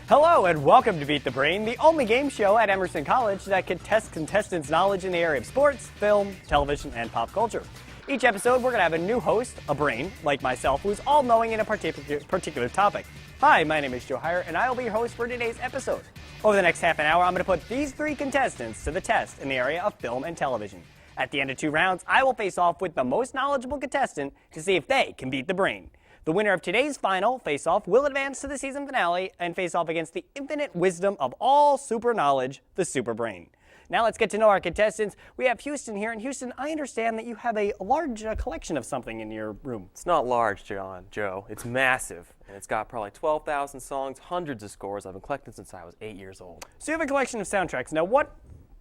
Hello and welcome to Beat the Brain, the only game show at Emerson College that can test contestants' knowledge in the area of sports, film, television, and pop culture. Each episode, we're going to have a new host, a brain, like myself, who's all-knowing in a particular topic. Hi, my name is Joe Heyer, and I will be your host for today's episode. Over the next half an hour, I'm going to put these three contestants to the test in the area of film and television. At the end of 2 rounds, I will face off with the most knowledgeable contestant to see if they can beat the brain. The winner of today's final face-off will advance to the season finale and face off against the infinite wisdom of all super knowledge, the Super Brain. Now let's get to know our contestants. We have Houston here, and Houston, I understand that you have a large collection of something in your room. It's not large, Joe. It's massive, and it's got probably 12,000 songs, hundreds of scores. I've been collecting since I was 8 years old. So you have a collection of soundtracks. Now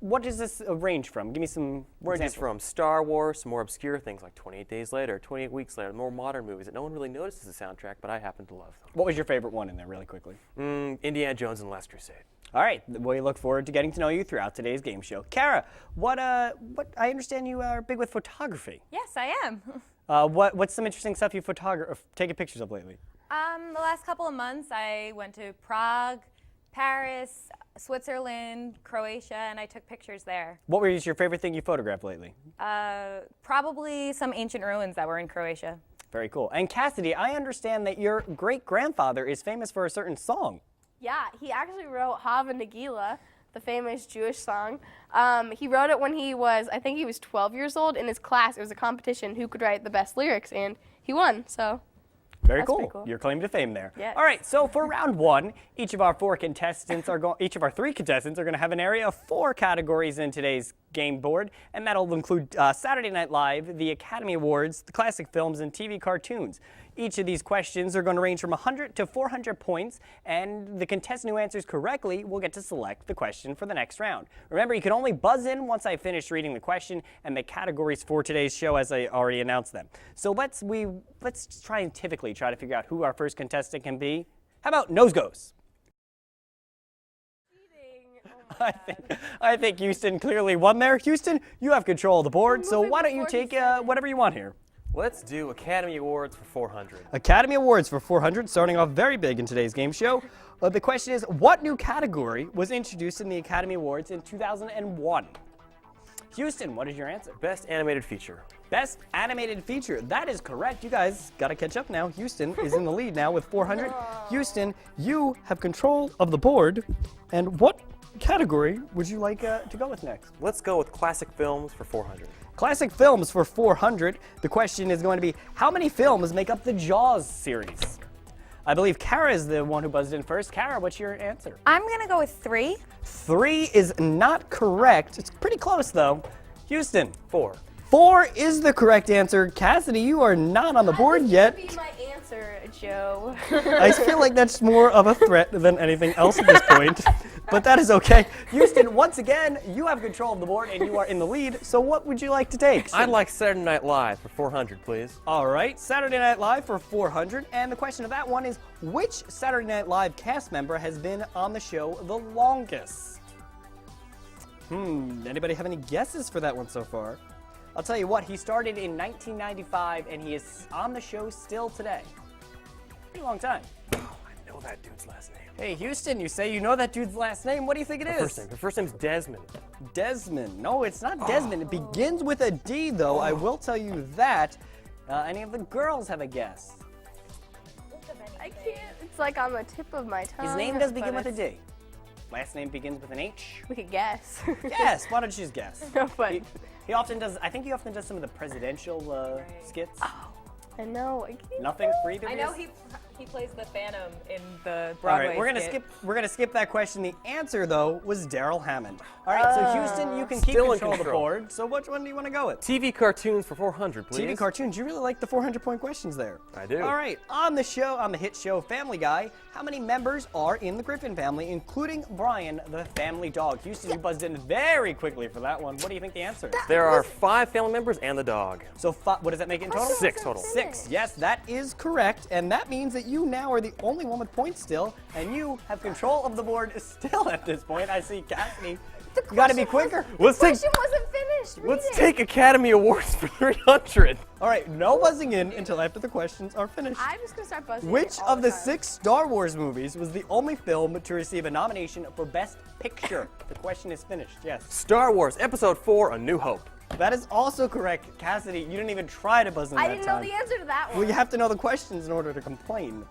what does this range from? Give me some Ranges from Star Wars to more obscure things like 28 Days Later, 28 Weeks Later, more modern movies that no one really notices the soundtrack, but I happen to love them. What was your favorite one in there, really quickly? Indiana Jones and the Last Crusade. All right, we look forward to getting to know you throughout today's game show. Kara, what I understand you are big with photography. Yes, I am. What's some interesting stuff you've taken pictures of lately? The last couple of months, I went to Prague, Paris, Switzerland, Croatia, and I took pictures there. What was your favorite thing you photographed lately? Probably some ancient ruins that were in Croatia. Very cool. And Cassidy, I understand that your great-grandfather is famous for a certain song. Yeah, he actually wrote Hava Nagila, the famous Jewish song. He wrote it when I think he was 12 years old. In his class, it was a competition who could write the best lyrics, and he won, so. Very That's cool. pretty cool. Your claim to fame there. Yes. All right, so for round 1, each of our 3 contestants are going to have an area of 4 categories in today's game board, and that'll include Saturday Night Live, the Academy Awards, the classic films, and TV cartoons. Each of these questions are going to range from 100 to 400 points, and the contestant who answers correctly will get to select the question for the next round. Remember, you can only buzz in once I finish reading the question and the categories for today's show as I already announced them. So let's scientifically try to figure out who our first contestant can be. How about nose goes? I think Houston clearly won there. Houston, you have control of the board, so why don't you take whatever you want here. Let's do Academy Awards for 400. Academy Awards for 400, starting off very big in today's game show. The question is, what new category was introduced in the Academy Awards in 2001? Houston, what is your answer? Best Animated Feature. Best Animated Feature. That is correct. You guys got to catch up now. Houston is in the lead now with 400. Houston, you have control of the board. And what category would you like to go with next? Let's go with Classic Films for 400. Classic films for 400. The question is going to be, how many films make up the Jaws series? I believe Kara is the one who buzzed in first. Kara, what's your answer? I'm going to go with 3. 3 is not correct. It's pretty close, though. Houston. 4. 4 is the correct answer. Cassidy, you are not on the board yet. That would be my answer, Joe. I feel like that's more of a threat than anything else at this point, but that is okay. Houston, once again, you have control of the board and you are in the lead, so what would you like to take? I'd like Saturday Night Live for 400, please. All right, Saturday Night Live for 400, and the question of that one is, which Saturday Night Live cast member has been on the show the longest? Anybody have any guesses for that one so far? I'll tell you what, he started in 1995 and he is on the show still today. Pretty long time. Oh, I know that dude's last name. Hey, Houston, you say you know that dude's last name. What do you think it is? Her first name's Desmond. Desmond. No, it's not Desmond. It begins with a D, though. I will tell you that. Any of the girls have a guess? I can't. It's like on the tip of my tongue. His name does begin but with a D. Last name begins with an H. We could guess. Yes, why don't you just guess? No, but He often does, I think he often does some of the presidential skits. I know. I can't. Nothing for either of I you? know he plays the Phantom in the All Broadway right, we're gonna skip that question. The answer, though, was Daryl Hammond. All right, so Houston, you can keep Still in control of the control. board. So which one do you want to go with? TV cartoons for 400, please. TV cartoons. You really like the 400-point questions there. I do. All right, on the hit show Family Guy, how many members are in the Griffin family, including Brian, the family dog? Houston, you buzzed in very quickly for that one. What do you think the answer is? There are 5 family members and the dog. So what does that make it in total? 6 total. 6. Yes, that is correct, and that means that you now are the only one with points still, and you have control of the board still at this point. I see Cassidy The You gotta be question quicker. Let's take question wasn't finished. Read let's it. take Academy Awards for 300. All right, no buzzing in until after the questions are finished. I'm just gonna start buzzing. Which all of the time. 6 Star Wars movies was the only film to receive a nomination for Best Picture? The question is finished, yes. Star Wars Episode 4: A New Hope. That is also correct. Cassidy, you didn't even try to buzz in I that didn't time. know the answer to that one. Well, you have to know the questions in order to complain.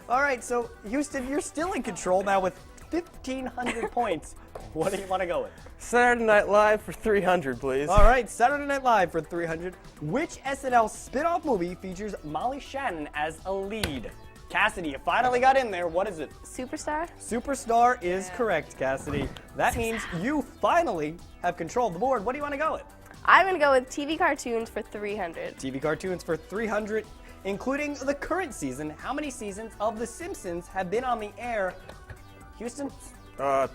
All right, so Houston, you're still in control now with 1,500 points. What do you want to go with? Saturday Night Live for 300, please. All right, Saturday Night Live for 300. Which SNL spin-off movie features Molly Shannon as a lead? Cassidy, you finally got in there. What is it? Superstar? Superstar is correct, Cassidy. That means you finally have control of the board. What do you want to go with? I'm gonna go with TV cartoons for 300. TV cartoons for 300, including the current season. How many seasons of The Simpsons have been on the air? Houston?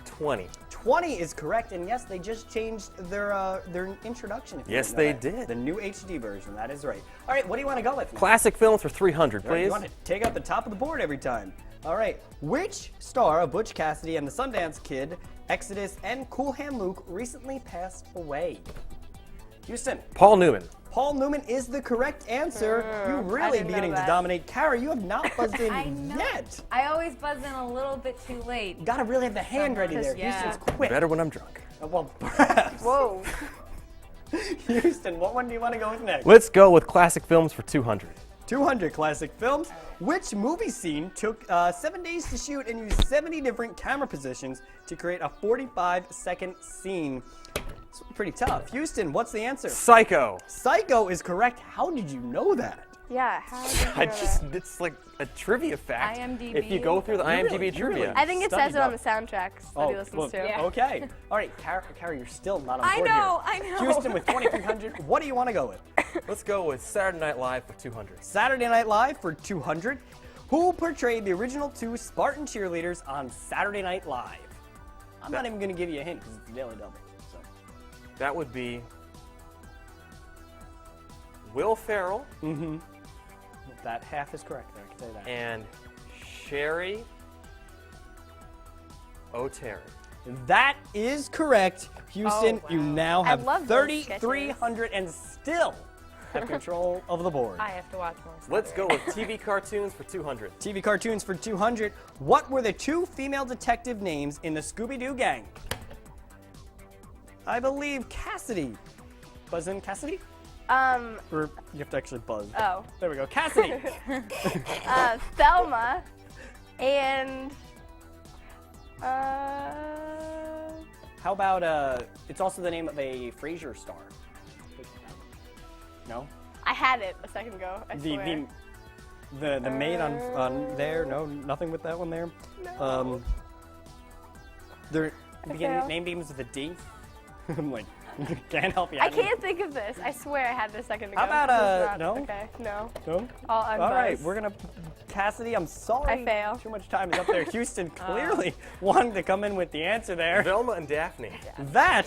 20. 20 is correct, and yes, they just changed their introduction. If you Yes, didn't know they that. did. The new HD version, that is right. All right, what do you want to go with? Classic films for 300, All right, please. you want to take out the top of the board every time. All right, which star of Butch Cassidy and the Sundance Kid, Exodus, and Cool Hand Luke recently passed away? Houston. Paul Newman. Paul Newman is the correct answer. You're I really didn't know beginning to that. dominate. Kara, you have not buzzed in I know. yet. I always buzz in a little bit too late. You gotta really have the hand ready there. Yeah. Houston's quick. Better when I'm drunk. Well, perhaps. Whoa. Houston, what one do you want to go with next? Let's go with classic films for 200. 200 classic films. Which movie scene took 7 days to shoot and used 70 different camera positions to create a 45-second scene? It's pretty tough. Houston, what's the answer? Psycho. Psycho is correct. How did you know that? Yeah, how did you know I that? just, it's like a trivia fact. IMDb. If you go through the IMDb really- trivia. I think it says Studied it on up. the soundtracks that he listens to. Yeah. Okay. All right, Kara, you're still not on I board know, here. I know. Houston with 2,300. What do you want to go with? Let's go with Saturday Night Live for 200. Saturday Night Live for 200. Who portrayed the original 2 Spartan cheerleaders on Saturday Night Live? I'm not even going to give you a hint because it's a daily double. So. That would be Will Ferrell That half is correct there, I can say that. and Sherry O'Terry. That is correct. Houston, Oh, you wow. now I have love those 3,300 and still have control of the board. I have to watch more. Let's go with TV cartoons for 200. TV cartoons for 200. What were the 2 female detective names in the Scooby-Doo gang? I believe Cassidy. Buzz in, Cassidy? Or you have to actually buzz. Oh. There we go. Cassidy. Thelma and How about, it's also the name of a Frasier star. No? I had it a second ago. I swear. The maid on there? No, nothing with that one there? No. Their failed. name begins with a D. I'm like, can't help you. I can't think of this. I swear I had it a second ago. How about, This is not- no? Okay, no. No? All right, we're gonna. Cassidy, I'm sorry. I fail. Too much time is up there. Houston clearly wanted to come in with the answer there. Velma and Daphne. That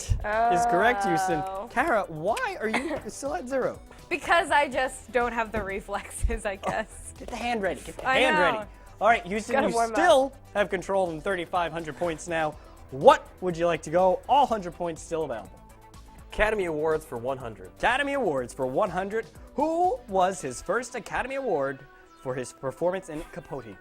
is correct, Houston. Oh. Kara, why are you still at 0? Because I just don't have the reflexes, I guess. Get the hand ready. Get the I hand know. ready. All right, Houston, Gotta you warm up. still have control of 3,500 points now. What would you like to go? All 100 points still available. Academy Awards for 100. Academy Awards for 100. Who was his first Academy Award for his performance in Capote?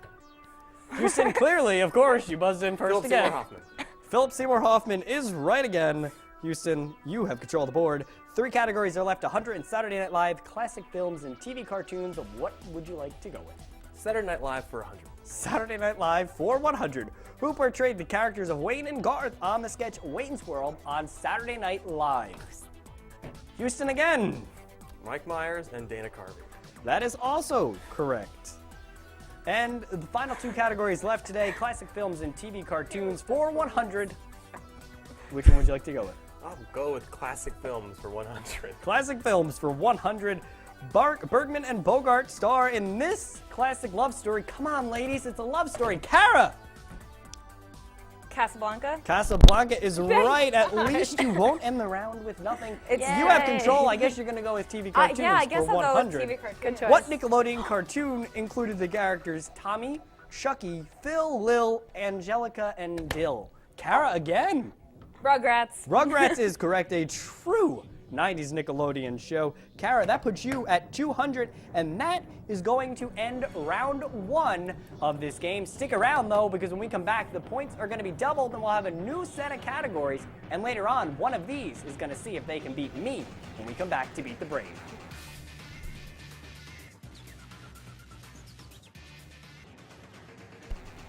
Houston, clearly, of course, you buzzed in first Philip again. Seymour Hoffman. Philip Seymour Hoffman is right again. Houston, you have control of the board. 3 categories are left: 100 and Saturday Night Live, classic films, and TV cartoons. What would you like to go with? Saturday Night Live for 100. Saturday Night Live for 100. Who portrayed the characters of Wayne and Garth on the sketch Wayne's World on Saturday Night Live? Houston again. Mike Myers and Dana Carvey. That is also correct. And the final 2 categories left today: classic films and TV cartoons for 100. Which one would you like to go with? I'll go with classic films for 100. Classic films for 100. Bergman and Bogart star in this classic love story. Come on, ladies, it's a love story. Kara! Casablanca? Casablanca is right. At least you won't end the round with nothing. It's- You have Yay. control. I guess you're going to go with TV cartoons Yeah, I guess for I'll 100. go with TV cartoons. Good choice. What Nickelodeon cartoon included the characters Tommy, Shucky, Phil, Lil, Angelica, and Dill? Kara again. Rugrats. Rugrats is correct, a true 90s Nickelodeon show. Kara, that puts you at 200, and that is going to end round 1 of this game. Stick around, though, because when we come back, the points are going to be doubled, and we'll have a new set of categories. And later on, one of these is going to see if they can beat me when we come back to Beat the Brain.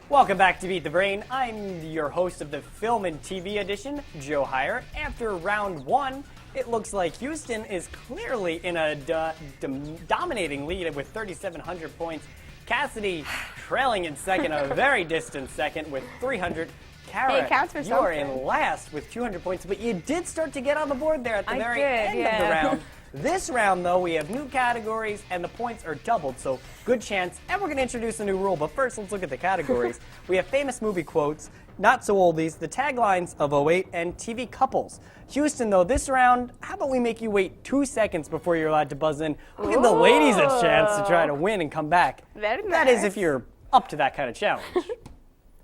Welcome back to Beat the Brain. I'm your host of the Film and TV edition, Joe Heyer. After round 1, it looks like Houston is clearly in a dominating lead with 3,700 points. Cassidy trailing in second, a very distant second with 300. Kara, Hey, it counts for you are something. in last with 200 points, but you did start to get on the board there at the I very did, end of the yeah. round. This round, though, we have new categories, and the points are doubled, so good chance. And we're going to introduce a new rule, but first, let's look at the categories. We have famous movie quotes, not so oldies, the taglines of 08, and TV couples. Houston, though, this round, how about we make you wait 2 seconds before you're allowed to buzz in? We'll give the ladies a chance to try to win and come back. Very That is nice. if you're up to that kind of challenge.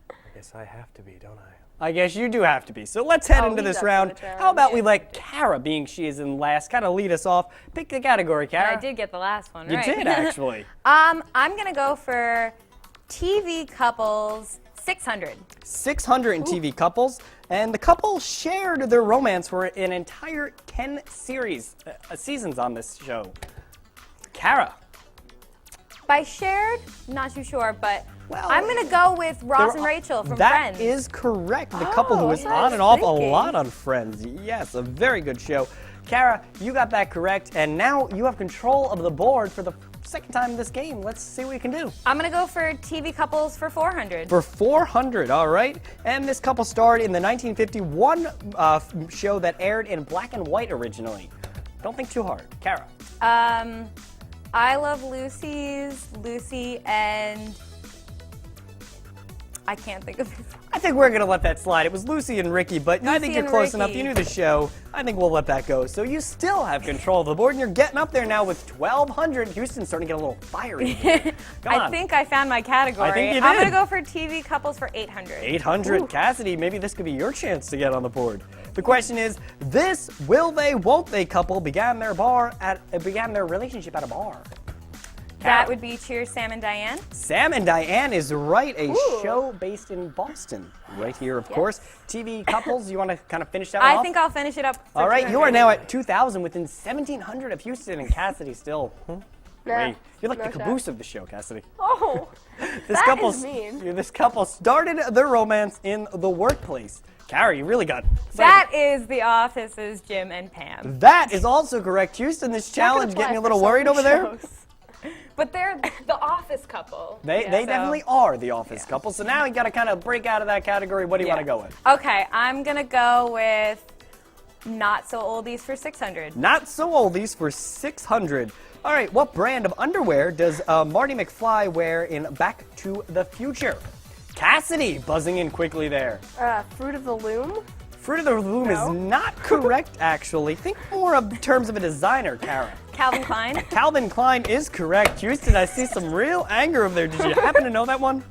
I guess I have to be, don't I? I guess you do have to be. So let's head Oh, into he's this up for round. the challenge. How about we let Kara, being she is in last, kind of lead us off. Pick the category, Kara. I did get the last one, You right? did, actually. I'm going to go for TV couples 600. 600 in TV couples, and the couple shared their romance for an entire 10 seasons on this show. Kara. By shared, not too sure, but Well, I'm going to go with Ross and Rachel from Friends. That is correct. The couple who is that's what I on was and off thinking. a lot on Friends. Yes, a very good show. Kara, you got that correct, and now you have control of the board for the second time in this game. Let's see what you can do. I'm going to go for TV couples for 400. For 400, all right. And this couple starred in the 1951 show that aired in black and white originally. Don't think too hard. Kara. I Love Lucy's Lucy and I can't think of his. I think we're going to let that slide. It was Lucy and Ricky, but I think Lucy you're and close enough. Ricky. You knew the show. I think we'll let that go. So you still have control of the board, and you're getting up there now with 1,200. Houston's starting to get a little fiery. Come I on. think I found my category. I think you I'm did. going to go for TV couples for 800. 800. Cassidy, maybe this could be your chance to get on the board. The question is, this will they, won't they couple began their relationship at a bar. That would be Cheers, Sam and Diane. Sam and Diane is right, a show based in Boston. Right here, of course. TV couples, you want to kind of finish that off? I think I'll finish it up. For All right, you 200. are now at 2,000 within 1,700 of Houston, and Cassidy still. Wait, you're like no the shot. caboose of the show, Cassidy. Oh, This that couple, is mean. This couple started their romance in the workplace. Kara, you really got excited. That is The Office's Jim and Pam. That is also correct. Houston, this That could challenge apply getting you a for little so worried many over there? shows. But they're the Office couple. They definitely are the office couple. So now you got to kind of break out of that category. What do you want to go with? Okay, I'm going to go with Not So Oldies for 600. Not so oldies for 600. All right, what brand of underwear does Marty McFly wear in Back to the Future? Cassidy buzzing in quickly there. Fruit of the Loom. Fruit of the Loom No. is not correct, actually. Think more of terms of a designer, Kara. Calvin Klein. Calvin Klein is correct. Houston, I see some real anger over there. Did you happen to know that one?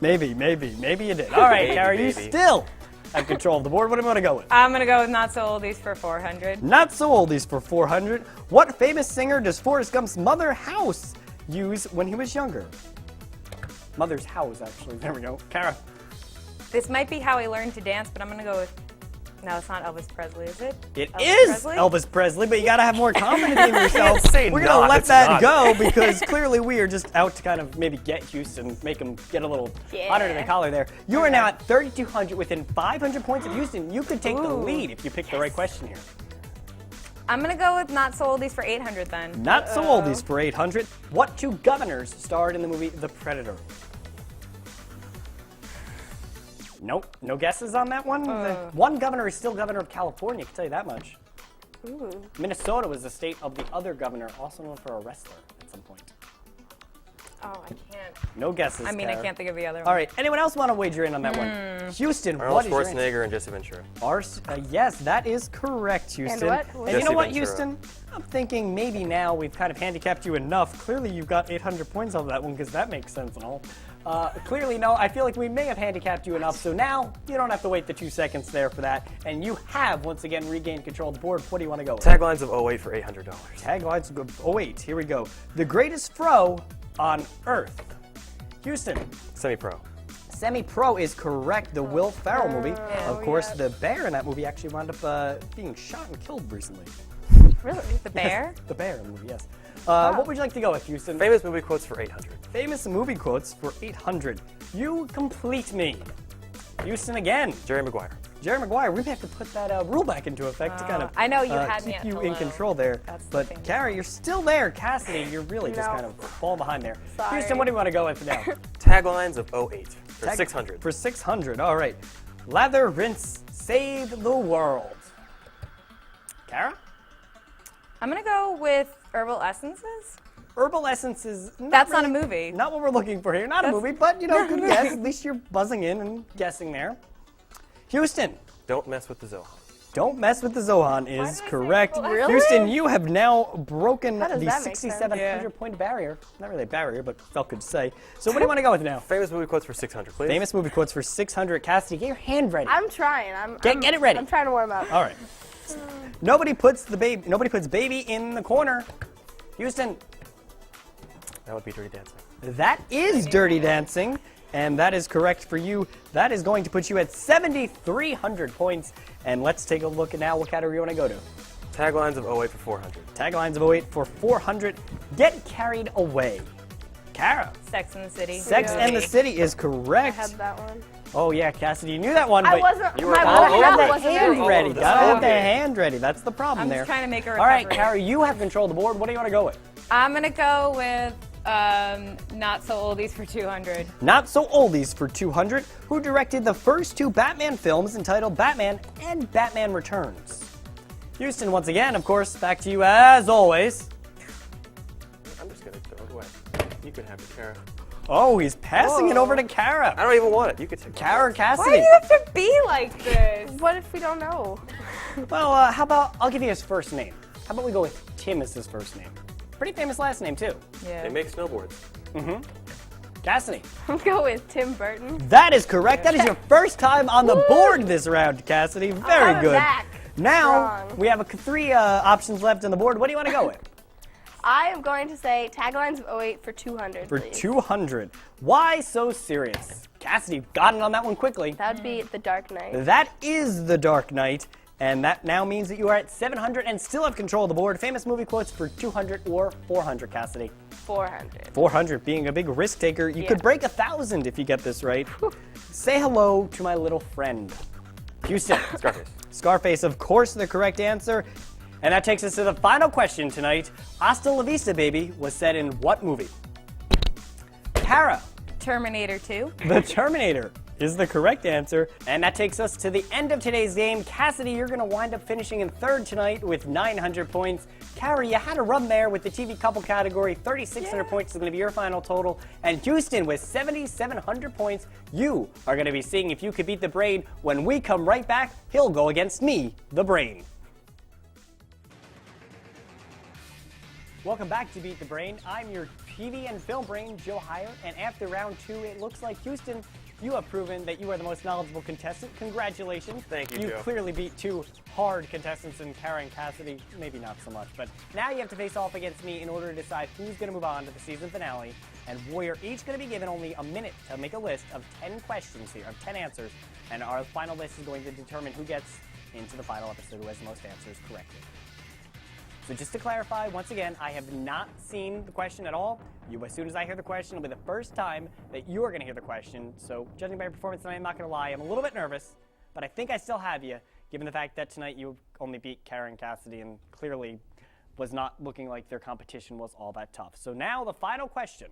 Maybe you did. All right, Kara, you maybe. still have control of the board. What do you want to go with? I'm going to go with Not So Oldies for 400. Not so oldies for 400. What famous singer does Forrest Gump's mother House use when he was younger? Mother's House, actually. There we go. Kara. This might be how I learned to dance, but I'm going to go with. No, it's not Elvis Presley, is it? It Elvis is Presley? Elvis Presley, but you got to have more confidence in yourself. say We're going to not, let it's that not. go because clearly we are just out to kind of maybe get Houston, make him get a little hotter to the collar there. You are now at 3,200 within 500 points of Houston. You could take the Ooh. lead if you pick the right question here. I'm going to go with Not So Oldies for 800 then. Not so oldies for 800. What two governors starred in the movie The Predator? Nope, no guesses on that one. The one governor is still governor of California, I can tell you that much. Minnesota was the state of the other governor, also known for a wrestler at some point. Oh, I can't. No guesses, I mean, I Kara. can't think of the other one. All right, anyone else want to wager in on that one? Houston, Arnold what is your answer? Schwarzenegger and Jesse Ventura. Yes, that is correct, Houston. what? And you Jesse know what, Ventura. Houston? I'm thinking maybe now we've kind of handicapped you enough. Clearly, you've got 800 points on that one because that makes sense and all. Clearly, no, I feel like we may have handicapped you enough. So now you don't have to wait the 2 seconds there for that. And you have, once again, regained control of the board. What do you want to go with? Taglines of 08 for $800. Taglines. Oh, wait, here we go. The greatest fro on Earth. Houston. Semi-pro. Semi-Pro is correct. The Will Ferrell movie. Of course, yes. the bear in that movie actually wound up being shot and killed recently. Really? The bear? The bear in the movie, yes. What would you like to go with, Houston? Famous movie quotes for 800. Famous movie quotes for 800. You complete me. Houston again. Jerry Maguire. Jerry Maguire, we may have to put that rule back into effect to kind of I know you had me keep at you in hello. control there. That's the But thing. Carrie, you're still there. Cassidy, you're really just No. kind of falling behind there. Sorry. Houston, what do you want to go with now? Taglines of 08 for Tag- 600. For 600, all right. Lather, rinse, save the world. Kara? I'm going to go with Herbal Essences. Herbal essences. That's not a movie. Not what we're looking for here. Not a That's- movie, but you know, good guess. At least you're buzzing in and guessing there. Houston, Don't mess with the Zohan. don't mess with the Zohan is did I say correct. herbal Really? Houston, you have now broken How does the that make sense? 6,700 point barrier. Not really a barrier, but felt good to say. So what do you want to go with now? Famous movie quotes for 600, please. Famous movie quotes for 600. Cassidy, get your hand ready. I'm trying. I'm Get it ready. I'm trying to warm up. All right. Nobody puts baby in the corner. Houston, That would be Dirty Dancing. that is Dirty Dancing, and that is correct for you. That is going to put you at 7,300 points. And let's take a look at now what category you want to go to. Taglines of 08 for 400. Taglines of 08 for 400. Get carried away. Kara, Sex and the City. Sex and the City is I correct. had that one. Oh yeah, Cassidy, you knew that one. I but wasn't. you were My all mouth over it. wasn't hand ready. ready. over Gotta have the Okay. hand ready. That's the problem I'm there. just trying to make a All right, recovery. Kara, you have control of the board. What do you want to go with? I'm going to go with Not So Oldies for 200. Not So Oldies for 200, who directed the first 2 Batman films entitled Batman and Batman Returns. Houston, once again, of course, back to you as always. I'm just going to throw it away. You can have it, Kara. Oh, he's passing it Whoa. over to Kara. I don't even want it. You can take it. Kara Why do Cassidy. you have to be like this? What if we don't know? Well, how about I'll give you his first name. How about we go with Tim as his first name? Pretty famous last name, too. Yeah. They make snowboards. Cassidy. I'll go with Tim Burton. That is correct. That is your first time on the board this round, Cassidy. Very coming good. back Now, strong. we have 3 options left on the board. What do you want to go with? I am going to say taglines of 08 for 200. For please. 200. Why so serious? Cassidy got it on that one quickly. That would be The Dark Knight. That is The Dark Knight, and that now means that you are at 700 and still have control of the board. Famous movie quotes for 200 or 400, Cassidy. 400. 400 being a big risk taker. You Yeah. could break 1,000 if you get this right. Say hello to my little friend. Houston. Scarface. Scarface, of course, the correct answer. And that takes us to the final question tonight. Hasta la vista, baby, was said in what movie? Kara. Terminator 2. The Terminator is the correct answer. And that takes us to the end of today's game. Cassidy, you're going to wind up finishing in 3rd tonight with 900 points. Kara, you had a run there with the TV couple category. 3,600 points is going to be your final total. And Houston with 7,700 points. You are going to be seeing if you could beat the Brain. When we come right back, he'll go against me, the Brain. Welcome back to Beat the Brain. I'm your TV and film brain, Joe Heyer, and after round 2, it looks like, Houston, you have proven that you are the most knowledgeable contestant. Congratulations. Thank you, You Joe. clearly beat 2 hard contestants in Kara and Cassidy. Maybe not so much, but now you have to face off against me in order to decide who's going to move on to the season finale, and we are each going to be given only a minute to make a list of 10 questions here, of 10 answers, and our final list is going to determine who gets into the final episode, who has the most answers correctly. So just to clarify, once again, I have not seen the question at all. As soon as I hear the question, it'll be the first time that you are going to hear the question. So judging by your performance tonight, I'm not going to lie, I'm a little bit nervous, but I think I still have you, given the fact that tonight you only beat Kara and Cassidy and clearly was not looking like their competition was all that tough. So now the final question.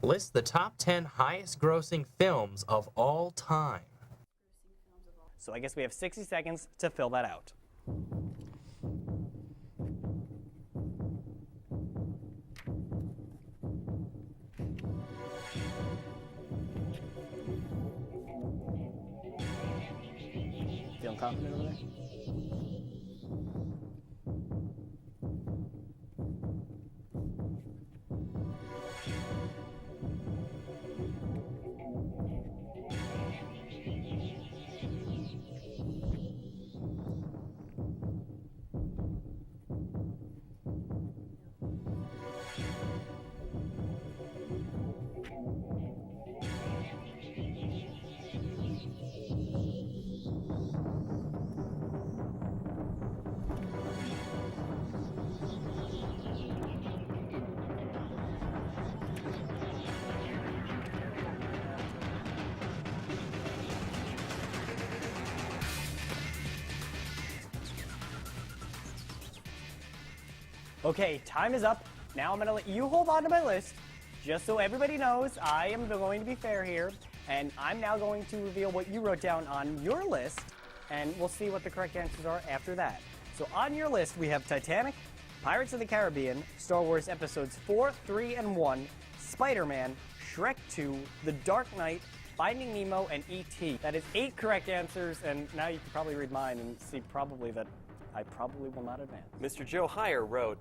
List the top 10 highest grossing films of all time. So I guess we have 60 seconds to fill that out. sound confident over there? Okay, time is up. Now I'm going to let you hold on to my list, just so everybody knows I am going to be fair here. And I'm now going to reveal what you wrote down on your list, and we'll see what the correct answers are after that. So on your list, we have Titanic, Pirates of the Caribbean, Star Wars Episodes 4, 3, and 1, Spider-Man, Shrek 2, The Dark Knight, Finding Nemo, and E.T. That is 8 correct answers, and now you can probably read mine and see probably that I probably will not advance. Mr. Joe Heyer wrote,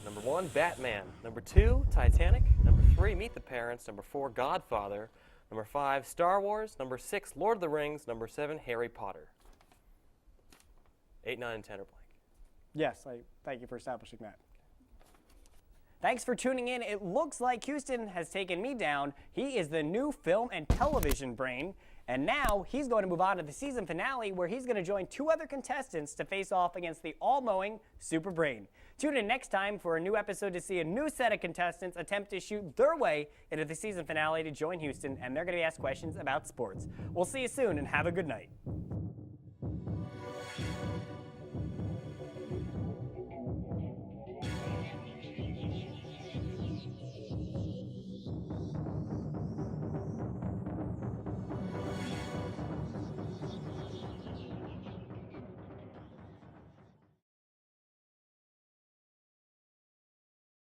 number 1, Batman. Number 2, Titanic. Number 3, Meet the Parents. Number 4, Godfather. Number 5, Star Wars. Number 6, Lord of the Rings. Number 7, Harry Potter. 8, 9, and 10 are blank. Yes, I thank you for establishing that. Thanks for tuning in. It looks like Houston has taken me down. He is the new film and television brain. And now he's going to move on to the season finale, where he's going to join 2 other contestants to face off against the all-knowing Super Brain. Tune in next time for a new episode to see a new set of contestants attempt to shoot their way into the season finale to join Houston, and they're going to be asked questions about sports. We'll see you soon, and have a good night.